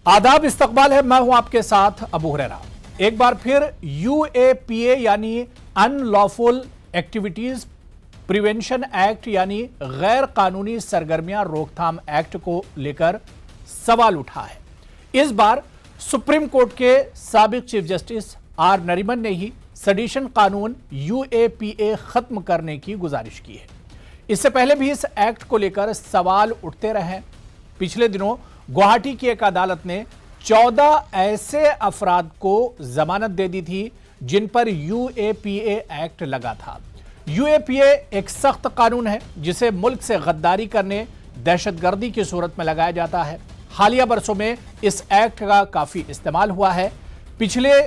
आदाब, इस्तकबाल है। मैं हूं आपके साथ अबू हुरैरा। एक बार फिर यूएपीए यानी अनलॉफुल एक्टिविटीज प्रिवेंशन एक्ट यानी गैर कानूनी सरगर्मियां रोकथाम एक्ट को लेकर सवाल उठा है। इस बार सुप्रीम कोर्ट के साबिक चीफ जस्टिस आर नरीमन ने ही सेडिशन कानून यूएपीए खत्म करने की गुजारिश की है। इससे पहले भी इस एक्ट को लेकर सवाल उठते रहे। पिछले दिनों गुवाहाटी की एक अदालत ने 14 ऐसे अफराद को जमानत दे दी थी जिन पर यूएपीए एक्ट लगा था। यूएपीए एक सख्त कानून है जिसे मुल्क से गद्दारी करने, दहशतगर्दी की सूरत में लगाया जाता है। हालिया बरसों में इस एक्ट का काफी इस्तेमाल हुआ है। पिछले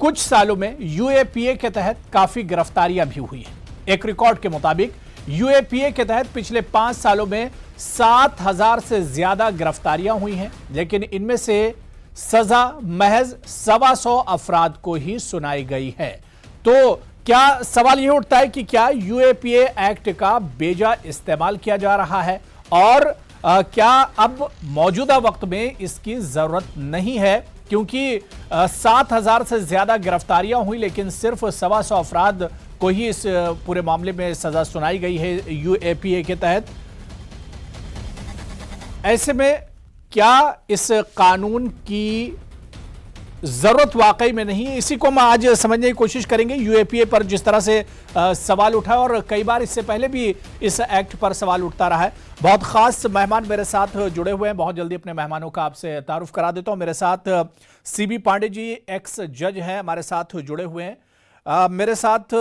कुछ सालों में यूएपीए के तहत काफी गिरफ्तारियां भी हुई हैं। एक रिकॉर्ड के मुताबिक यूएपीए के तहत पिछले 5 सालों में 7,000 से ज्यादा गिरफ्तारियां हुई हैं, लेकिन इनमें से सजा महज 125 अफराद को ही सुनाई गई है। तो क्या सवाल यह उठता है कि क्या यूएपीए एक्ट का बेजा इस्तेमाल किया जा रहा है और क्या अब मौजूदा वक्त में इसकी जरूरत नहीं है, क्योंकि 7,000 से ज्यादा गिरफ्तारियां हुई लेकिन सिर्फ 125 अफराद को ही इस पूरे मामले में सजा सुनाई गई है यूएपीए के तहत। ऐसे में क्या इस कानून की जरूरत वाकई में नहीं है? इसी को हम आज समझने की कोशिश करेंगे। यूएपीए पर जिस तरह से सवाल उठा और कई बार इससे पहले भी इस एक्ट पर सवाल उठता रहा है। बहुत खास मेहमान मेरे साथ जुड़े हुए हैं। बहुत जल्दी अपने मेहमानों का आपसे तारुफ करा देता हूं। मेरे साथ सीबी पांडे जी, एक्स जज हैं, हमारे साथ जुड़े हुए हैं। मेरे साथ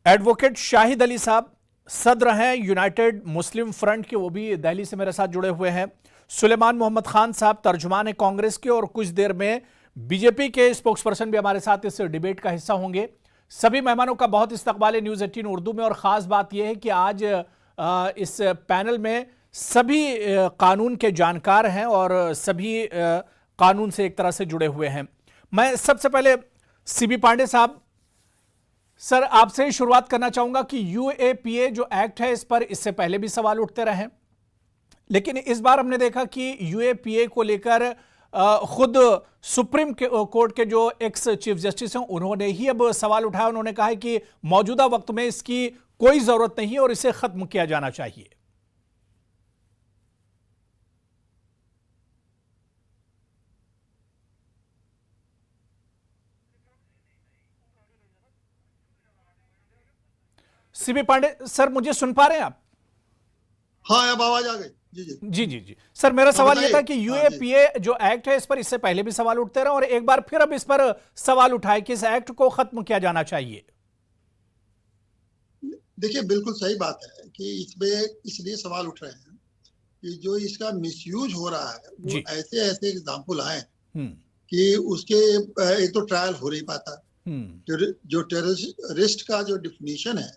एडवोकेट शाहिद अली साहब, सदर हैं यूनाइटेड मुस्लिम फ्रंट के, वो भी दिल्ली से मेरे साथ जुड़े हुए हैं। सुलेमान मोहम्मद खान साहब, तर्जुमान है कांग्रेस के, और कुछ देर में बीजेपी के स्पोक्स पर्सन भी हमारे साथ इस डिबेट का हिस्सा होंगे। सभी मेहमानों का बहुत इस्तकबाल है न्यूज़ 18 उर्दू में। और ख़ास बात यह है कि आज इस पैनल में सभी कानून के जानकार हैं और सभी कानून से एक तरह से जुड़े हुए हैं। मैं सबसे पहले सीबी पांडे साहब, सर आपसे ही शुरुआत करना चाहूंगा कि यूएपीए जो एक्ट है, इस पर इससे पहले भी सवाल उठते रहे, लेकिन इस बार हमने देखा कि यूएपीए को लेकर खुद सुप्रीम कोर्ट के जो एक्स चीफ जस्टिस हैं उन्होंने ही अब सवाल उठाया। उन्होंने कहा है कि मौजूदा वक्त में इसकी कोई जरूरत नहीं है और इसे खत्म किया जाना चाहिए। सीबी पांडे सर, मुझे सुन पा रहे हैं आप? हाँ, अब आवाज आ गई। जी जी जी जी जी सर, मेरा सवाल यह था कि हाँ, यूएपीए जो एक्ट है, इस पर इससे पहले भी सवाल उठते रहे और एक बार फिर अब इस पर सवाल उठाए कि इस एक्ट को खत्म किया जाना चाहिए। देखिए, बिल्कुल सही बात है कि इसमें इसलिए सवाल उठ रहे हैं कि जो इसका मिसयूज हो रहा है वो ऐसे ऐसे एग्जाम्पल आए कि उसके एक तो ट्रायल हो नहीं पाता। जो टेररिस्ट का जो डिफिनीशन है,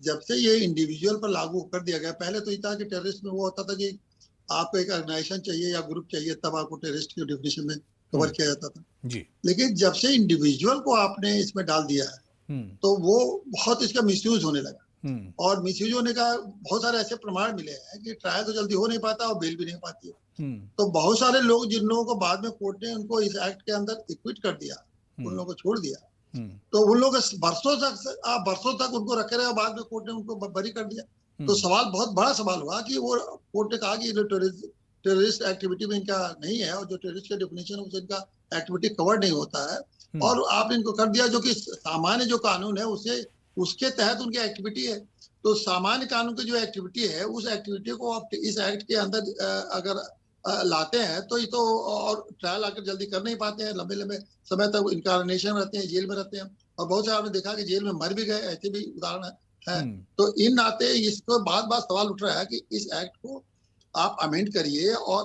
जब से ये इंडिविजुअल पर लागू कर दिया गया, पहले तो ये था कि टेररिस्ट में वो होता था कि आपको एक ऑर्गेनाइजेशन चाहिए या ग्रुप चाहिए तब आपको टेररिस्ट की डिफिनीशन में कवर किया जाता था जी। लेकिन जब से इंडिविजुअल को आपने इसमें डाल दिया है तो वो बहुत इसका मिसयूज होने लगा। और मिसयूज होने का बहुत सारे ऐसे प्रमाण मिले हैं कि ट्रायल तो जल्दी हो नहीं पाता और बेल भी नहीं पाती है। तो बहुत सारे लोग, जिन लोगों को बाद में कोर्ट ने उनको इस एक्ट के अंदर एक्विट कर दिया, उन लोगों को छोड़ दिया, तो उन लोग बरसों तक उनको रखे रहे और बाद में कोर्ट ने उनको बरी कर दिया। तो सवाल, बहुत बड़ा सवाल हुआ कि वो कोर्ट ने कहा कि टेररिस्ट एक्टिविटी में इनका नहीं है और जो टेररिस्ट का डेफिनेशन है उससे इनका एक्टिविटी कवर नहीं होता है और आपने इनको कर दिया, जो कि सामान्य जो कानून है उसके तहत उनकी एक्टिविटी है। तो सामान्य कानून की जो एक्टिविटी है, उस एक्टिविटी को आप इस एक्ट के अंदर अगर लाते हैं तो ये तो, और ट्रायल आकर जल्दी कर नहीं पाते हैं, लंबे लंबे समय तक इनकार्नेशन रहते हैं, जेल में रहते हैं और बहुत सारे आपने देखा कि जेल में मर भी गए, ऐसे भी उदाहरण है। तो इन नाते इसको बार बार सवाल उठ रहा है कि इस एक्ट को आप अमेंड करिए और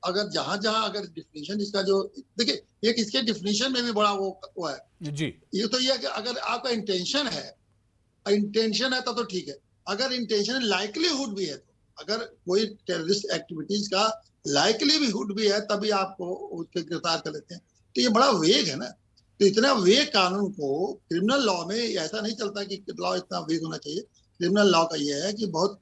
अगर जहां जहां अगर डिफिनीशन इसका जो, देखिए एक इसके डिफिनीशन में भी बड़ा वो है जी। ये तो ये कि अगर आपका इंटेंशन है तो ठीक है, अगर इंटेंशन लाइकलीहुड भी है, तो अगर कोई टेररिस्ट एक्टिविटीज का लाइकलीहुड भी है तभी आपको उसके गिरफ्तार कर लेते हैं। तो ये बड़ा वेग है ना। तो इतना वेग कानून को क्रिमिनल लॉ में ऐसा नहीं चलता कि लॉ इतना वेग होना चाहिए। क्रिमिनल लॉ का ये है कि बहुत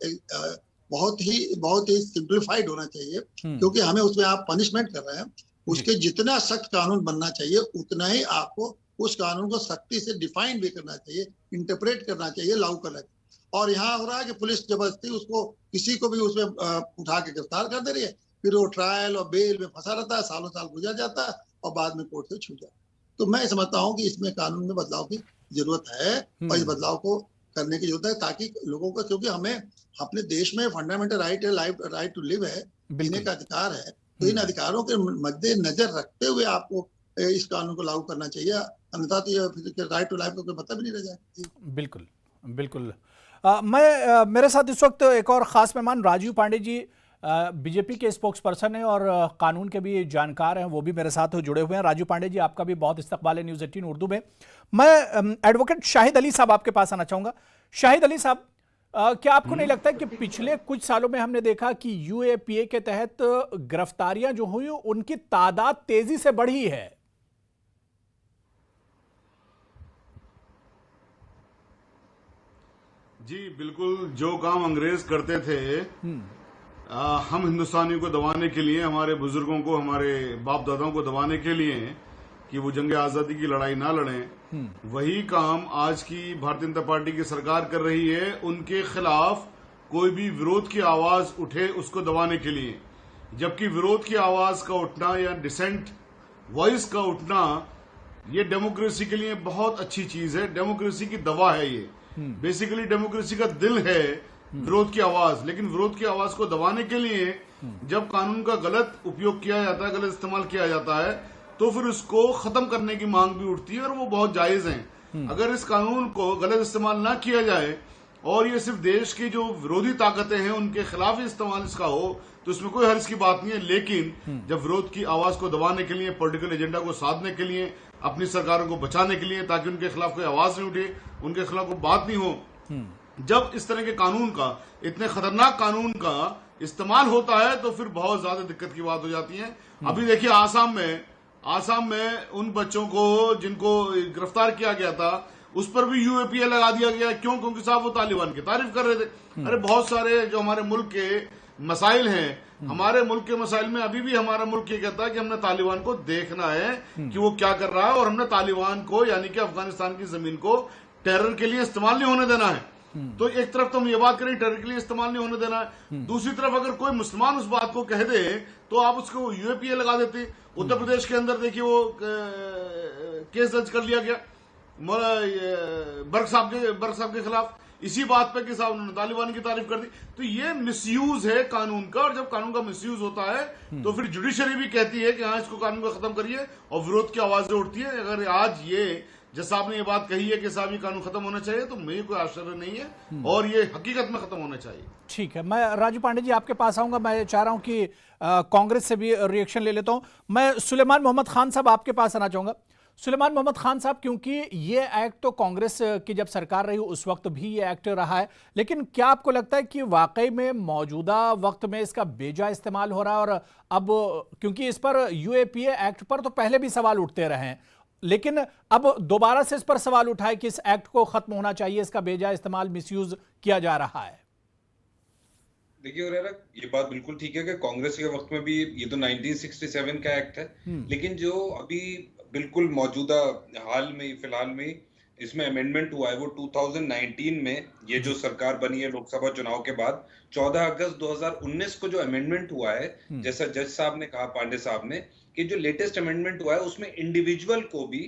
बहुत ही सिंप्लीफाइड होना चाहिए, क्योंकि हमें उसमें आप पनिशमेंट कर रहे हैं। उसके जितना सख्त कानून बनना चाहिए उतना ही आपको उस कानून को सख्ती से डिफाइन भी करना चाहिए, इंटरप्रेट करना चाहिए, लागू करना चाहिए। और यहाँ हो रहा है कि पुलिस जबरदस्ती उसको किसी को भी उसमें उठा के गिरफ्तार कर दे रही है, फिर वो ट्रायल और बेल में फंसा रहता है, सालों साल गुजर जाता है और बाद में कोर्ट से छूट जाता है। तो मैं समझता हूँ कि इसमें कानून में बदलाव की जरूरत है और इस बदलाव को करने की जरूरत है, ताकि लोगों को, क्योंकि हमें अपने देश में फंडामेंटल राइट है, राइट टू लिव है, जीने का अधिकार है, तो इन अधिकारों के मद्देनजर रखते हुए आपको इस कानून को लागू करना चाहिए, अन्यथा तो ये राइट टू लाइफ का कोई मतलब ही नहीं रह जाएगा। बिल्कुल बिल्कुल। मेरे साथ इस वक्त एक और खास मेहमान राजीव पांडे जी, बीजेपी के स्पोक्स पर्सन हैं और कानून के भी जानकार हैं, वो भी मेरे साथ जुड़े हुए हैं। राजीव पांडे जी, आपका भी बहुत इस्तकबाल है न्यूज़ 18 उर्दू में। मैं एडवोकेट शाहिद अली साहब आपके पास आना चाहूँगा। शाहिद अली साहब, क्या आपको नहीं लगता कि पिछले कुछ सालों में हमने देखा कि यूएपीए के तहत गिरफ्तारियां जो हुई उनकी तादाद तेजी से बढ़ी है? जी बिल्कुल, जो काम अंग्रेज करते थे हम हिंदुस्तानियों को दबाने के लिए, हमारे बुजुर्गों को, हमारे बाप दादाओं को दबाने के लिए कि वो जंग आजादी की लड़ाई ना लड़ें, वही काम आज की भारतीय जनता पार्टी की सरकार कर रही है। उनके खिलाफ कोई भी विरोध की आवाज उठे उसको दबाने के लिए, जबकि विरोध की आवाज का उठना या डिसेंट वॉइस का उठना ये डेमोक्रेसी के लिए बहुत अच्छी चीज है। डेमोक्रेसी की दवा है ये। बेसिकली डेमोक्रेसी का दिल है विरोध की आवाज, लेकिन विरोध की आवाज को दबाने के लिए जब कानून का गलत उपयोग किया जाता है, गलत इस्तेमाल किया जाता है, तो फिर उसको खत्म करने की मांग भी उठती है और वो बहुत जायज है। अगर इस कानून को गलत इस्तेमाल ना किया जाए और ये सिर्फ देश की जो विरोधी ताकतें हैं उनके खिलाफ ही इस्तेमाल इसका हो तो इसमें कोई हर्ज की बात नहीं है। लेकिन जब विरोध की आवाज को दबाने के लिए, पॉलिटिकल एजेंडा को साधने के लिए, अपनी सरकारों को बचाने के लिए, ताकि उनके खिलाफ कोई आवाज नहीं उठे, उनके खिलाफ कोई बात नहीं हो, जब इस तरह के कानून का, इतने खतरनाक कानून का इस्तेमाल होता है तो फिर बहुत ज्यादा दिक्कत की बात हो जाती है। अभी देखिए आसाम में उन बच्चों को जिनको गिरफ्तार किया गया था उस पर भी यूएपीए लगा दिया गया। क्यों? क्योंकि साहब वो तालिबान की तारीफ कर रहे थे। अरे बहुत सारे जो हमारे मुल्क के मसाइल हैं, हमारे मुल्क के मसाइल में अभी भी हमारा मुल्क ये कहता है कि हमने तालिबान को देखना है कि वो क्या कर रहा है, और हमने तालिबान को यानी कि अफगानिस्तान की जमीन को टेरर के लिए इस्तेमाल नहीं होने देना है। तो एक तरफ तो हम ये बात करें टेरर के लिए इस्तेमाल नहीं होने देना है, दूसरी तरफ अगर कोई मुसलमान उस बात को कह दे तो आप उसको यूएपीए लगा देते। उत्तर प्रदेश के अंदर देखिए वो केस दर्ज कर लिया गया बर्क साहब के खिलाफ, इसी बात पे कि साहब उन्होंने तालिबान की तारीफ कर दी। तो ये मिसयूज है कानून का, और जब कानून का मिसयूज होता है तो फिर जुडिशरी भी कहती है कि हाँ इसको कानून को खत्म करिए, और विरोध की आवाजें उठती है। अगर आज ये जैसा आपने ये बात कही है कि साहब ये कानून खत्म होना चाहिए, तो मुझे कोई आश्चर्य नहीं है और ये हकीकत में खत्म होना चाहिए। ठीक है, मैं राजू पांडे जी आपके पास आऊंगा। मैं चाह रहा हूं कि कांग्रेस से भी रिएक्शन ले लेता हूं। मैं सुलेमान मोहम्मद खान साहब आपके पास आना चाहूंगा। सुलेमान मोहम्मद खान साहब, क्योंकि ये एक्ट तो कांग्रेस की जब सरकार रही उस वक्त भी ये एक्ट रहा है, लेकिन क्या आपको लगता है कि वाकई में मौजूदा वक्त में इसका बेजा इस्तेमाल हो रहा है? और अब क्योंकि इस पर यूएपीए एक्ट पर तो पहले भी सवाल उठते रहे हैं, लेकिन अब दोबारा से इस पर सवाल उठाए कि इस एक्ट को खत्म होना चाहिए, इसका बेजा इस्तेमाल, मिसयूज किया जा रहा है। देखिए ये बात बिल्कुल ठीक है कि कांग्रेस के वक्त में भी ये तो 1967 का एक्ट है, लेकिन जो अभी बिल्कुल मौजूदा फिलहाल में इसमें अमेंडमेंट हुआ है वो 2019 में, ये जो सरकार बनी है लोकसभा चुनाव के बाद 14 अगस्त 2019 को जो अमेंडमेंट हुआ है, जैसा जज साहब ने कहा, पांडे साहब ने, कि जो लेटेस्ट अमेंडमेंट हुआ है उसमें इंडिविजुअल को भी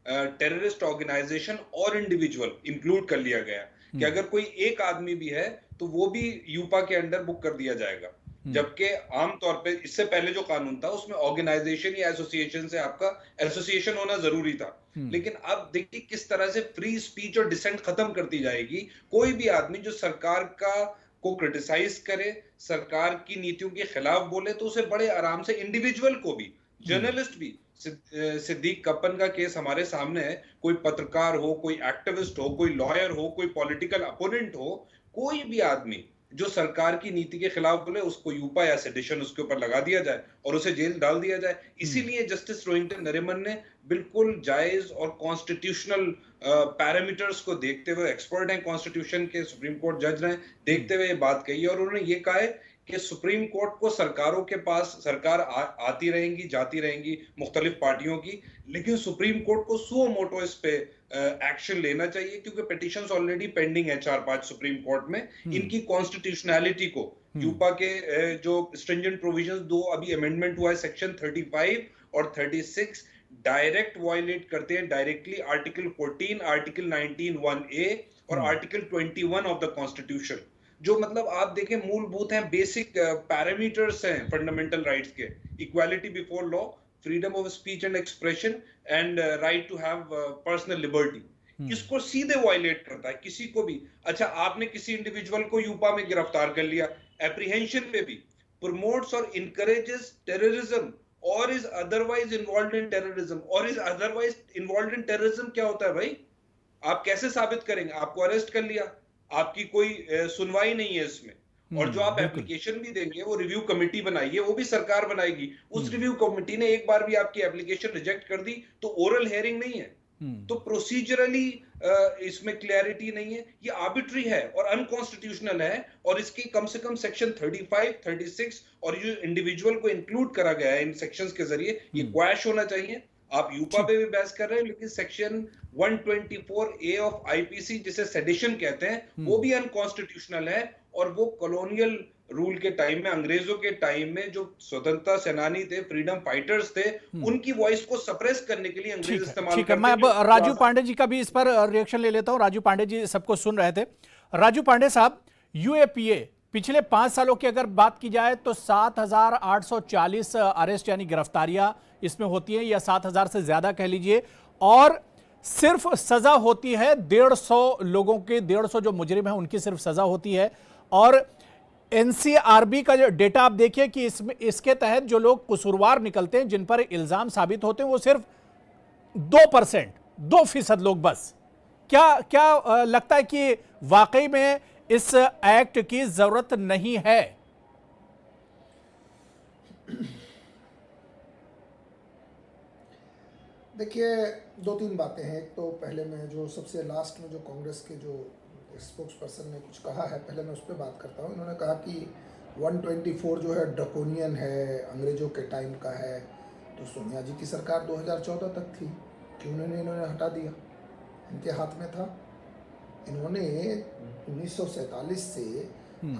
टेररिस्ट ऑर्गेनाइजेशन और इंडिविजुअल इंक्लूड कर लिया गया कि अगर कोई एक आदमी भी है तो वो भी यूपा के अंडर बुक कर दिया जाएगा। जबकि आमतौर पे इससे पहले जो कानून था उसमें ऑर्गेनाइजेशन या एसोसिएशन से आपका एसोसिएशन होना जरूरी था, लेकिन अब देखिए किस तरह से फ्री स्पीच और डिसेंट खत्म करती जाएगी। कोई भी आदमी जो सरकार को क्रिटिसाइज करे, सरकार की नीतियों के खिलाफ बोले, तो उसे बड़े आराम से, इंडिविजुअल को भी, जर्नलिस्ट भी, सिद्दीक कप्पन का केस हमारे सामने है, कोई पत्रकार हो, कोई एक्टिविस्ट हो, कोई लॉयर हो, कोई पॉलिटिकल अपोनेंट हो, कोई भी आदमी जो सरकार की नीति के खिलाफ बोले उसको यूपा या सेडिशन उसके ऊपर लगा दिया जाए और उसे जेल डाल दिया जाए। इसीलिए जस्टिस रोहिंटन नरिमन ने बिल्कुल जायज और कॉन्स्टिट्यूशनल पैरामीटर्स को देखते हुए, एक्सपर्ट हैं कॉन्स्टिट्यूशन के, सुप्रीम कोर्ट जज रहे, देखते हुए ये बात कही है। और उन्होंने ये कहा है कि सुप्रीम कोर्ट को सरकारों के पास सरकार आती रहेंगी जाती रहेंगी मुख्तलिफ पार्टियों की, लेकिन सुप्रीम कोर्ट को सुओ मोटो इस पे एक्शन लेना चाहिए, क्योंकि पिटिशंस ऑलरेडी पेंडिंग है 4-5 सुप्रीम कोर्ट में। इनकी कॉन्स्टिट्यूशनैलिटी को यूपा के जो स्ट्रिंजेंट प्रोविजंस, 2 अभी अमेंडमेंट हुआ है सेक्शन 35 और 36 डायरेक्ट वायलेट करते हैं, डायरेक्टली आर्टिकल 14, आर्टिकल 19(1)(a) और आर्टिकल 21 ऑफ द कॉन्स्टिट्यूशन, जो मतलब आप देखें मूलभूत हैं, बेसिक पैरामीटर्स हैं फंडामेंटल राइट्स के, equality before law, freedom of speech and expression and right to have personal liberty. इसको सीधे वायलेट करता है किसी को भी। अच्छा, आपने किसी इंडिविजुअल को यूपा में गिरफ्तार कर लिया, एप्रीहेंशन में भी, प्रमोट्स और इनकरेजेस टेररिज्म और is otherwise involved in terrorism, और is otherwise involved in terrorism क्या होता है भाई? आप कैसे साबित करेंगे? आपको अरेस्ट कर लिया, आपकी कोई सुनवाई नहीं है इसमें, और जो आप एप्लीकेशन भी देंगे वो रिव्यू कमेटी बनाइए, वो भी सरकार बनाएगी। उस रिव्यू कमेटी ने एक बार भी आपकी एप्लीकेशन रिजेक्ट कर दी तो ओरल हियरिंग नहीं है, तो प्रोसीजरली इसमें क्लैरिटी नहीं है, ये आर्बिट्री है और अनकॉन्स्टिट्यूशनल है। और इसकी कम से कम सेक्शन 35, 36 और जो इंडिविजुअल को इंक्लूड करा गया है इन सेक्शंस के जरिए, ये क्वैश होना चाहिए। आप यूपा पे भी बहस कर रहे हैं, लेकिन सेक्शन 124A ऑफ आईपीसी, जिसे सेडिशन कहते हैं, वो भी अनकॉन्स्टिट्यूशनल है। और वो कॉलोनियल रूल के टाइम में, अंग्रेजों के टाइम में जो स्वतंत्रता सेनानी थे, फ्रीडम फाइटर्स थे, उनकी वॉइस को सप्रेस करने के लिए अंग्रेज इस्तेमाल करते। मैं अब राजू पांडे जी का भी इस पर रिएक्शन ले लेता हूं। राजू पांडे जी सबको सुन रहे थे। राजू पांडे साहब, यूएपीए पिछले 5 सालों की अगर बात की जाए तो 7,840 अरेस्ट यानी गिरफ्तारियां इसमें होती हैं, या 7,000 से ज्यादा कह लीजिए, और सिर्फ सजा होती है 150 लोगों के, 150 जो मुजरिम हैं उनकी सिर्फ सजा होती है। और एनसीआरबी का जो डेटा आप देखिए कि इसके तहत जो लोग कसूरवार निकलते हैं, जिन पर इल्जाम साबित होते हैं, वो सिर्फ 2%, 2% लोग बस। क्या लगता है कि वाकई में इस एक्ट की जरूरत नहीं है? देखिए, 2-3 बातें हैं। एक तो पहले मैं जो सबसे लास्ट में जो कांग्रेस के जो स्पोक्स पर्सन ने कुछ कहा है, पहले मैं उस पर बात करता हूँ। इन्होंने कहा कि 124 जो है ड्रकोनियन है, अंग्रेजों के टाइम का है। तो सोनिया जी की सरकार 2014 तक थी, क्यों इन्होंने हटा दिया? इनके हाथ में था। इन्होंने 1947 से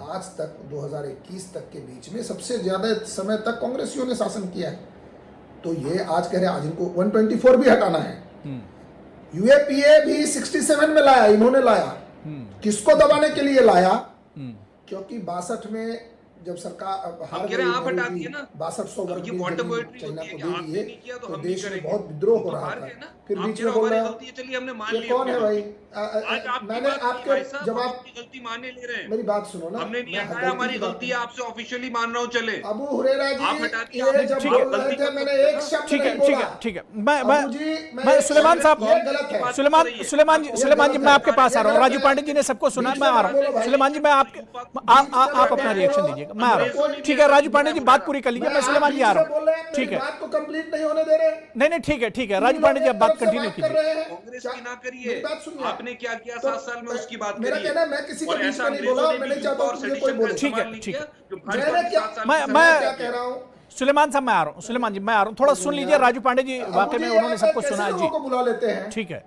आज तक 2021 तक के बीच में सबसे ज़्यादा समय तक कांग्रेसियों ने शासन किया है। तो ये आज कह रहे हैं आज इनको 124 भी हटाना है। यूएपीए भी 67 में लाया, इन्होंने लाया। किसको दबाने के लिए लाया? क्योंकि 62 में जब सरकार हार गई, 6200 वर्ग की जमीन चाइना को दे दी है, तो देश में बहुत विद्रोह हो रहा था। फिर बीच में बोल रहा है ये कौन है भाई? मैंने आपके जब आप गलती मानने ले रहे हैं, मेरी बात सुनो ना, हमने नहीं कहा हमारी गलती है, आपसे ऑफिशियली मान रहा हूं। चले अबू हुरैरा जी, ये जब बोल रहे थे मैंने एक शब्द नहीं बोला। ठीक है, मैं सुलेमान साहब, सुलेमान जी मैं आपके पास आ रहा हूँ। राजू पांडे जी ने सबको सुना, मैं आ रहा हूँ। सुलेमान जी, मैं आप अपना रिएक्शन दीजिएगा, मैं आ रहा हूँ। ठीक है राजू पांडे जी, बात पूरी कर लीजिए, मैं सुलेमान जी आ रहा हूँ। ठीक है, बात को कंप्लीट नहीं होने दे रहे। नहीं ठीक है राजू पांडे जी, आप बात कंटिन्यू कीजिए। कांग्रेस की ना करिए, आपने क्या किया 7 साल में उसकी बात मेरा कहना है, मैं किसी के बीच में नहीं बोला, मैं नहीं चाहता हूं कि कोई बोले। ठीक है, मैंने क्या कह रहा हूं? सुलेमान साहब मैं आ रहा हूं, सुलेमान जी मैं आ रहा हूं, थोड़ा सुन लीजिए। राजू पांडे जी वाकई में उन्होंने सबको सुना है जी, बुला लेते हैं। ठीक है,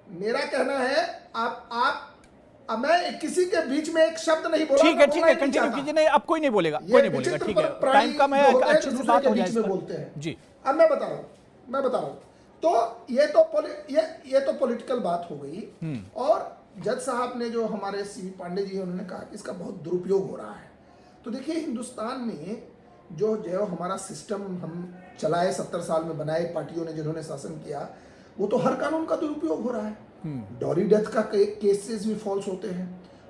मेरा कहना है अब मैं किसी के बीच में एक शब्द नहीं बोला। ठीक है कंटिन्यू कीजिए। नहीं, अब कोई नहीं बोलेगा, ठीक है, टाइम कम है, अच्छे से बात हो जाए बोलते हैं जी। अब मैं बता रहा हूं। तो ये तो पॉलिटिकल बात हो गई। और जज साहब ने, जो हमारे सीवी पांडे जी, उन्होंने कहा कि इसका बहुत दुरुपयोग हो रहा है। तो देखिए, हिंदुस्तान में जो हमारा सिस्टम हम चलाए, 70 साल में बनाए पार्टियों ने, जिन्होंने शासन किया, वो तो हर कानून का दुरुपयोग हो रहा है। डॉरी डेथ का केसेस भी फॉल्स होते हैं।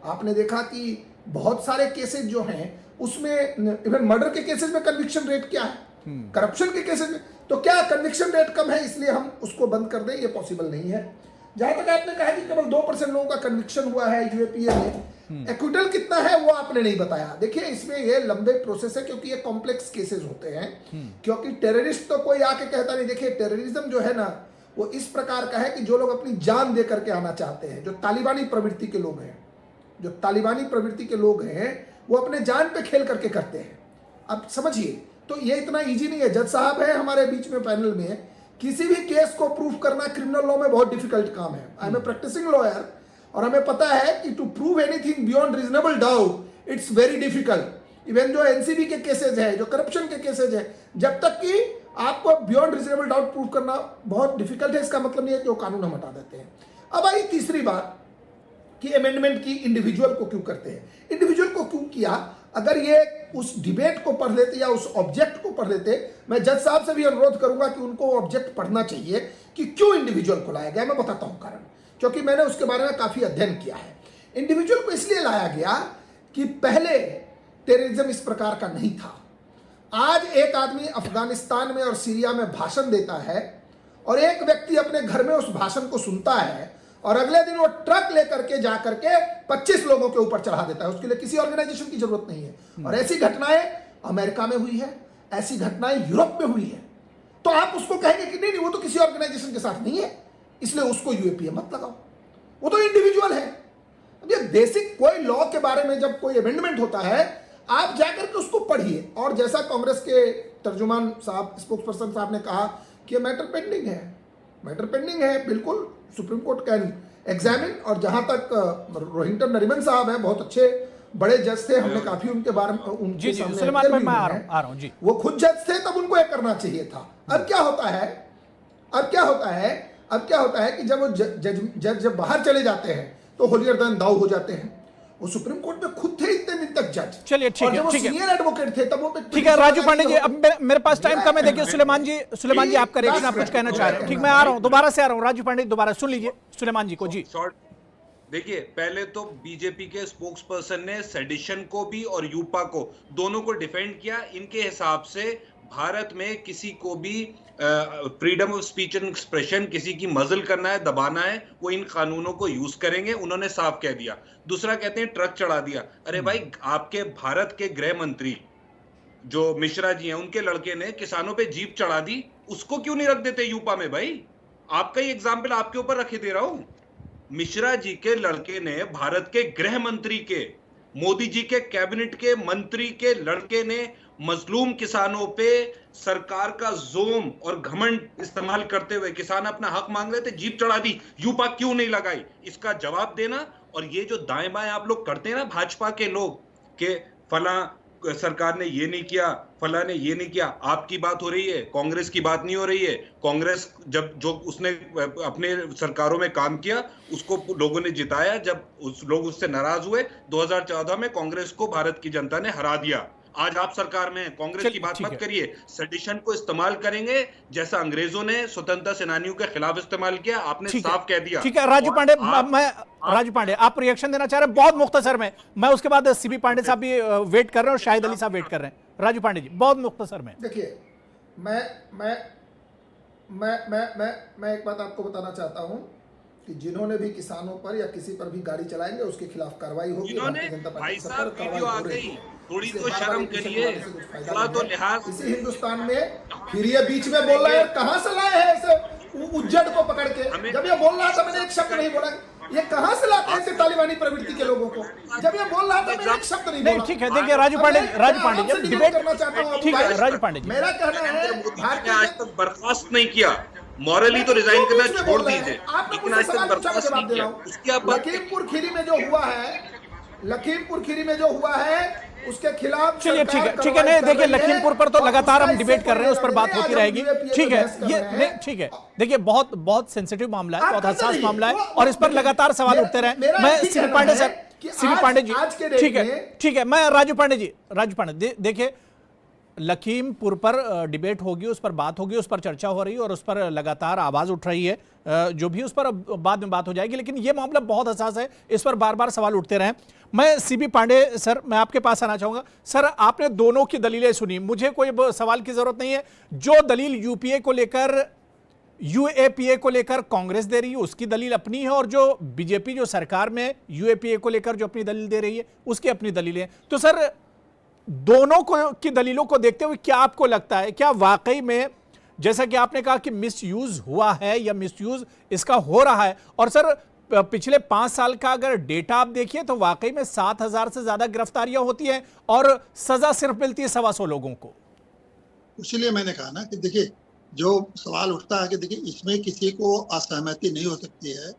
आपने देखा कि बहुत सारे केसेस जो हैं उसमें, इवन मर्डर के केसेस में कन्विक्शन रेट क्या है, करप्शन के केसेस में, तो क्या कन्विक्शन रेट कम है इसलिए हम उसको बंद कर दें? ये पॉसिबल नहीं है। जहां तक आपने कहा कि केवल 2% लोगों का कन्विक्शन हुआ है यूएपीए में, एक्विटल कितना है वो आपने नहीं बताया। देखिए इसमें ये लंबे प्रोसेस है क्योंकि ये कॉम्प्लेक्स केसेस होते हैं, क्योंकि टेररिस्ट तो कोई आके कहता नहीं। देखिए टेररिज्म जो है ना वो इस प्रकार का है कि जो लोग अपनी जान दे करके आना चाहते हैं, जो तालिबानी प्रवृत्ति के लोग हैं, जो तालिबानी प्रवृत्ति के लोग हैं वो अपने जान पे खेल करके करते हैं। अब समझिए, तो ये इतना इजी नहीं है। जज साहब है हमारे बीच में पैनल में, किसी भी केस को प्रूव करना क्रिमिनल लॉ में बहुत डिफिकल्ट काम है। I am a practising lawyer और हमें पता है कि to prove anything beyond reasonable doubt it's very difficult. Even जो एनसीबी के केसेज है, जो करप्शन के केसेज है, जब तक कि आपको बियॉन्ड रीजनेबल डाउट प्रूव करना बहुत डिफिकल्ट है, इसका मतलब नहीं है कि वो कानून हम हटा देते हैं। अब आई तीसरी बात कि अमेंडमेंट की इंडिविजुअल को क्यों करते हैं। इंडिविजुअल को क्यों किया? अगर ये उस डिबेट को पढ़ लेते या उस ऑब्जेक्ट को पढ़ लेते, मैं जज साहब से भी अनुरोध करूंगा कि उनको ऑब्जेक्ट पढ़ना चाहिए कि क्यों इंडिविजुअल को लाया गया। मैं बताता हूं कारण, क्योंकि मैंने उसके बारे में काफी अध्ययन किया है। इंडिविजुअल को इसलिए लाया गया कि पहले टेररिज्म इस प्रकार का नहीं था। आज एक आदमी अफगानिस्तान में और सीरिया में भाषण देता है और एक व्यक्ति अपने घर में उस भाषण को सुनता है और अगले दिन वो ट्रक लेकर के जाकर के 25 लोगों के ऊपर चढ़ा देता है। उसके लिए किसी ऑर्गेनाइजेशन की जरूरत नहीं है। और ऐसी घटनाएं अमेरिका में हुई है, ऐसी घटनाएं यूरोप में हुई है। तो आप उसको कहेंगे कि नहीं वो तो किसी ऑर्गेनाइजेशन के साथ नहीं है, इसलिए उसको यूएपीए मत लगाओ, वो तो इंडिविजुअल है। अब ये बेसिक कोई लॉ के बारे में जब कोई अमेंडमेंट होता है, आप जाकर के उसको पढ़िए। और जैसा कांग्रेस के तर्जुमान साहब, स्पोक्स पर्सन साहब ने कहा कि ये मैटर पेंडिंग है, मैटर पेंडिंग है, बिल्कुल सुप्रीम कोर्ट कैन एग्जामिन। और जहां तक रोहिंटन नरीमन साहब हैं, बहुत अच्छे बड़े जज थे, हमने काफी उनके बारे में उनके सामने मैं आ रहा हूं जी, वो खुद जज थे, तब उनको ये करना चाहिए था। अब क्या होता है, अब क्या होता है कि जब वो जज जब बाहर चले जाते हैं तो होलियर देन दाऊ हो जाते हैं। वो सुप्रीम कोर्ट में खुद थे इतने दिन तक जज। चलिए ठीक है, ठीक है, सीनियर एडवोकेट थे तब वो ठीक है। राजू पांडे जी, अब मेरे पास टाइम कम है। देखिए सुलेमान जी आपका रिएक्शन, आप कुछ कहना चाह रहे हैं? ठीक, मैं आ रहा हूं, दोबारा से आ रहा हूं। राजू पांडे दोबारा सुन लीजिए सुलेमान जी को जी। देखिए, पहले तो बीजेपी के स्पोक्स पर्सन ने सेडिशन को भी और यूपा को दोनों को डिफेंड किया। इनके हिसाब से भारत में किसी को भी freedom of speech and expression, किसी की मजल करना है, दबाना है, वो इन कानूनों को यूज करेंगे। उन्होंने साफ कह दिया। दूसरा कहते हैं ट्रक चढ़ा दिया। अरे भाई, आपके भारत के गृह मंत्री जो मिश्रा जी हैं, उनके लड़के ने किसानों पे जीप चढ़ा दी, उसको क्यों नहीं रख देते यूपा में? भाई, आपका ही एग्जाम्पल आपके ऊपर रखे दे रहा हूं। मिश्रा जी के लड़के ने, भारत के गृह मंत्री के, मोदी जी के कैबिनेट के मंत्री के लड़के ने मजलूम किसानों पे सरकार का जोम और घमंड इस्तेमाल करते हुए, किसान अपना हक मांग रहे थे, जीप चढ़ा दी। यूपा क्यों नहीं लगाई, इसका जवाब देना। और ये जो दाएं बाएं आप लोग करते हैं ना, भाजपा के लोग, के फला सरकार ने ये नहीं किया, फला ने ये नहीं किया, आपकी बात हो रही है, कांग्रेस की बात नहीं हो रही है। कांग्रेस जब जो उसने अपने सरकारों में काम किया, उसको लोगों ने जिताया। जब लोग उससे नाराज हुए 2014 में, कांग्रेस को भारत की जनता ने हरा दिया। आज आप सरकार में हैं, कांग्रेस की बात मत करिए। सेडिशन को इस्तेमाल करेंगे जैसा अंग्रेजों ने स्वतंत्रता सेनानियों के खिलाफ इस्तेमाल किया। आपने साफ कह दिया। ठीक है राजू पांडे, राजू पांडे आप रिएक्शन देना चाह रहे हैं बहुत मुख्तसर में। मैं उसके बाद सीबी पांडे साहब भी वेट कर रहे हैं और शाहिद अली साहब वेट कर रहे हैं। राजू पांडे जी बहुत मुख्तसर में। देखिए, मैं एक बात आपको बताना चाहता हूं कि जिन्होंने भी किसानों पर या किसी पर भी गाड़ी चलाएंगे उसके खिलाफ कार्रवाई होगी। भारतीय जनता पार्टी सरकार कार्रवाई हो रही है। थोड़ी तो शर्म करिए, थोड़ा तो लिहाज। इसी हिंदुस्तान में फिर ये बीच में बोल रहा है, कहां से लाए हैं ऐसे उज्जड़ को पकड़ के? जब ये बोल रहा था मैंने एक शब्द नहीं बोला। ये कहां से लाते हैं ऐसे तालिबानी प्रवृत्ति के लोगों को? जब ये बोल रहा था मैंने एक शब्द नहीं बोला। ठीक है, देखिए राजू पांडे जब डिबेट करना चाहता हूं, ठीक है राजू पांडे जी, मेरा कहना है भारत ने आज तक बर्खास्त नहीं किया। मॉरली तो रिजाइन करना छोड़ दीजिए, लेकिन आज तक बर्खास्त नहीं किया। उसकी आप लखीमपुर खीरी में जो हुआ है, लखीमपुर खीरी में जो हुआ है उसके खिलाफ चलिए ठीक है नहीं, देखिए लखीमपुर पर तो लगातार हम डिबेट कर रहे हैं, उस पर बात होती रहेगी। ठीक है, ये नहीं ठीक है। देखिए बहुत सेंसिटिव मामला है, बहुत हसास मामला है और इस पर लगातार सवाल उठते रहे। मैं CB Pandey sir, CB Pandey ji ठीक है, मैं राजू पांडे देखिए लखीमपुर पर डिबेट होगी, उस पर बात होगी, उस पर चर्चा हो रही है और उस पर लगातार आवाज उठ रही है। जो भी उस पर बाद में बात हो जाएगी, लेकिन यह मामला बहुत हसास है, इस पर बार बार सवाल उठते रहे। मैं सीबी पांडे सर, मैं आपके पास आना चाहूंगा। सर, आपने दोनों की दलीलें सुनी, मुझे कोई सवाल की जरूरत नहीं है। जो दलील यूपीए को लेकर यूएपीए को लेकर कांग्रेस दे रही है, उसकी दलील अपनी है, और जो बीजेपी जो सरकार में यूएपीए को लेकर जो अपनी दलील दे रही है उसकी अपनी दलीलें। तो सर, दोनों को की दलीलों को देखते हुए क्या आपको लगता है, क्या वाकई में जैसा कि आपने कहा कि मिसयूज हुआ है या मिसयूज इसका हो रहा है? और सर, पिछले 5 साल का अगर डेटा आप देखिए तो वाकई में 7,000 से ज्यादा गिरफ्तारियां होती हैं और सजा सिर्फ मिलती है 125 लोगों को। इसलिए मैंने कहा ना कि देखिए, जो सवाल उठता है कि देखिए, इसमें किसी को असहमति नहीं हो सकती है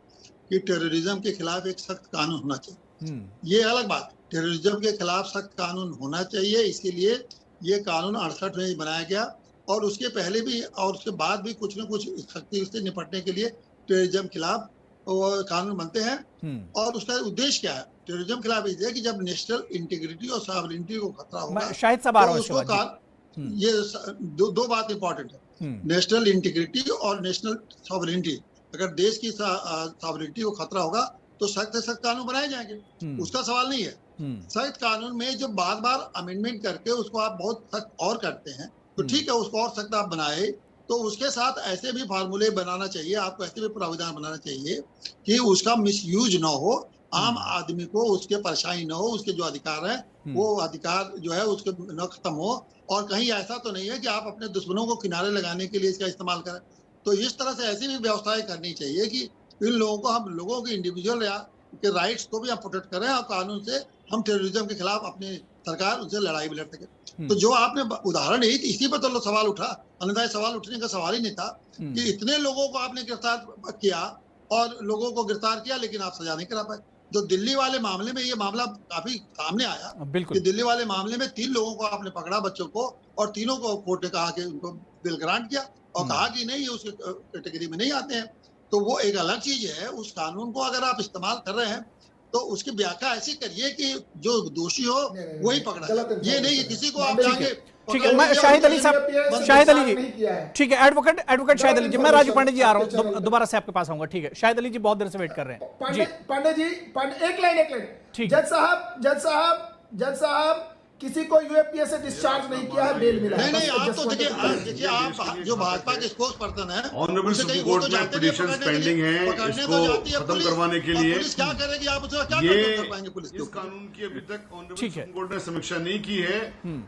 कि टेररिज्म के खिलाफ एक सख्त कानून होना चाहिए। ये अलग बात है, टेररिज्म के खिलाफ सख्त कानून होना चाहिए, इसीलिए ये कानून 68 में बनाया गया, और उसके पहले भी और उसके बाद भी कुछ न कुछ सख्ती से निपटने के लिए टेररिज्म खिलाफ कानून बनते हैं। और उसका उद्देश्य क्या है? टेररिज्म खिलाफ ये कि जब नेशनल इंटीग्रिटी और सॉवरेनिटी को खतरा होगा, शायद सब आ रहा है, ये दो बात इंपॉर्टेंट है, नेशनल इंटीग्रिटी और नेशनल सॉवरेनिटी। अगर देश की सॉवरेनिटी को खतरा होगा तो सख्त से सख्त कानून बनाए जाएंगे, उसका सवाल नहीं है। सख्त कानून में जब बार बार अमेंडमेंट करके उसको आप बहुत सख्त और करते हैं तो ठीक है, उसको और सख्त आप बनाए, तो उसके साथ ऐसे भी फार्मूले बनाना चाहिए, आपको ऐसे भी प्रावधान बनाना चाहिए कि उसका मिसयूज ना हो, आम आदमी को उसके परेशानी न हो, उसके जो अधिकार है वो अधिकार जो है उसके न खत्म हो, और कहीं ऐसा तो नहीं है कि आप अपने दुश्मनों को किनारे लगाने के लिए इसका इस्तेमाल करें। तो इस तरह से ऐसी भी व्यवस्थाएं करनी चाहिए कि इन लोगों को, हम लोगों के इंडिविजुअल के राइट्स को भी हम प्रोटेक्ट करें, और कानून से हम टेररिज्म के खिलाफ अपनी सरकार उनसे लड़ाई भी लड़ सके। तो जो आपने उदाहरण ही, इसी पर तो सवाल उठा, अन्यथा सवाल उठने का सवाल ही नहीं था कि इतने लोगों को आपने गिरफ्तार किया और लोगों को गिरफ्तार किया लेकिन आप सजा नहीं करा पाए। जो दिल्ली वाले मामले में ये मामला काफी सामने आया कि दिल्ली वाले मामले में 3 लोगों को आपने पकड़ा, बच्चों को, और तीनों को कोर्ट ने कहा कि उनको बिल ग्रांट किया और कहा कि नहीं, ये उसके कैटेगरी में नहीं आते हैं। तो वो एक अलग चीज है। उस कानून को अगर आप इस्तेमाल कर रहे हैं तो उसकी व्याख्या ऐसी करिए कि जो दोषी हो वही पकड़ा, ये नहीं कि किसी को आप जाके। ठीक है, मैं शाहिद अली साहब, शाहिद अली जी, ठीक है, एडवोकेट शाहिद अली जी, मैं राजू पांडे जी आ रहा हूँ, दोबारा से आपके पास आऊंगा। ठीक है, शाहिद अली जी बहुत देर से वेट कर रहे हैं। पांडे जी, एक लाइन। जज साहब, किसी को यूएपीए से डिस्चार्ज नहीं किया है, बेल मिला है। नहीं, आप तो देखिए, आप जो भाजपा के स्पोक्स पर्सन है, ऑनरेबल सुप्रीम कोर्ट में पिटीशंस पेंडिंग हैं, इसको खत्म करवाने के लिए। पुलिस क्या करेगी? आप उसका क्या कर पाएंगे? पुलिस इस कानून की अभी तक ऑनरेबल सुप्रीम कोर्ट ने समीक्षा नहीं की है,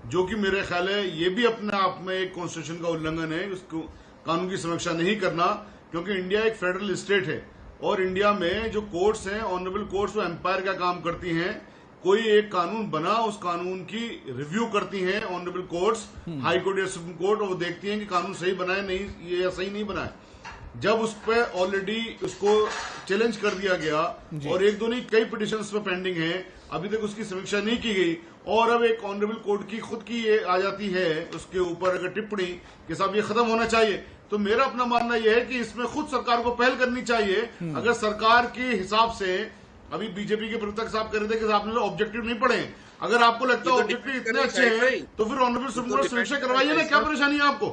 जो कि मेरे ख्याल है ये भी अपने आप में एक कॉन्स्टिट्यूशन का उल्लंघन है, उसको कानून की समीक्षा नहीं करना, क्योंकि इंडिया एक फेडरल स्टेट है और इंडिया में जो कोर्ट्स हैं, ऑनरेबल कोर्ट्स, वो एम्पायर का काम करती हैं। कोई एक कानून बना, उस कानून की रिव्यू करती हैं ऑनरेबल कोर्ट्स, हाई कोर्ट या सुप्रीम कोर्ट, और वो देखती हैं कि कानून सही बना है, नहीं, ये सही नहीं बना है। जब उस पर ऑलरेडी उसको चैलेंज कर दिया गया और एक दो नहीं कई पिटिशंस पे पेंडिंग है, अभी तक उसकी समीक्षा नहीं की गई, और अब एक ऑनरेबल कोर्ट की खुद की ये आ जाती है उसके ऊपर अगर टिप्पणी कि साहब ये खत्म होना चाहिए, तो मेरा अपना मानना यह है कि इसमें खुद सरकार को पहल करनी चाहिए। अगर सरकार के हिसाब से, अभी बीजेपी के प्रवक्ता साहब कह रहे थे कि आपने ऑब्जेक्टिव नहीं पढ़े, अगर आपको लगता है ऑब्जेक्टिव इतने अच्छे हैं तो फिर ऑनरेबल सुप्रीम कोर्ट समीक्षा करवाइए ना, क्या परेशानी है आपको?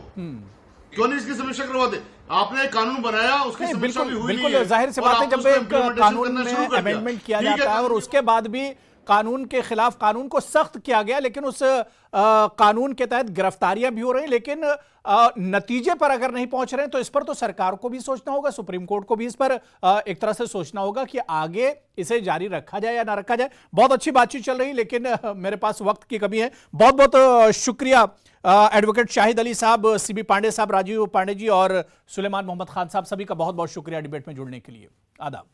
क्यों नहीं इसकी समीक्षा करवाते? आपने एक कानून बनाया, उसकी समीक्षा भी हुई नहीं है। जाहिर सी बात है, जब एक कानून में अमेंडमेंट किया जाता है और उसके बाद भी कानून के खिलाफ कानून को सख्त किया गया, लेकिन उस कानून के तहत गिरफ्तारियां भी हो रही, लेकिन नतीजे पर अगर नहीं पहुंच रहे हैं तो इस पर तो सरकार को भी सोचना होगा, सुप्रीम कोर्ट को भी इस पर एक तरह से सोचना होगा कि आगे इसे जारी रखा जाए या ना रखा जाए। बहुत अच्छी बातचीत चल रही, लेकिन मेरे पास वक्त की कमी है। बहुत बहुत शुक्रिया एडवोकेट शाहिद अली साहब, सीबी पांडे साहब, राजीव पांडे जी और सुलेमान मोहम्मद खान साहब, सभी का बहुत बहुत शुक्रिया डिबेट में जुड़ने के लिए। आदाब।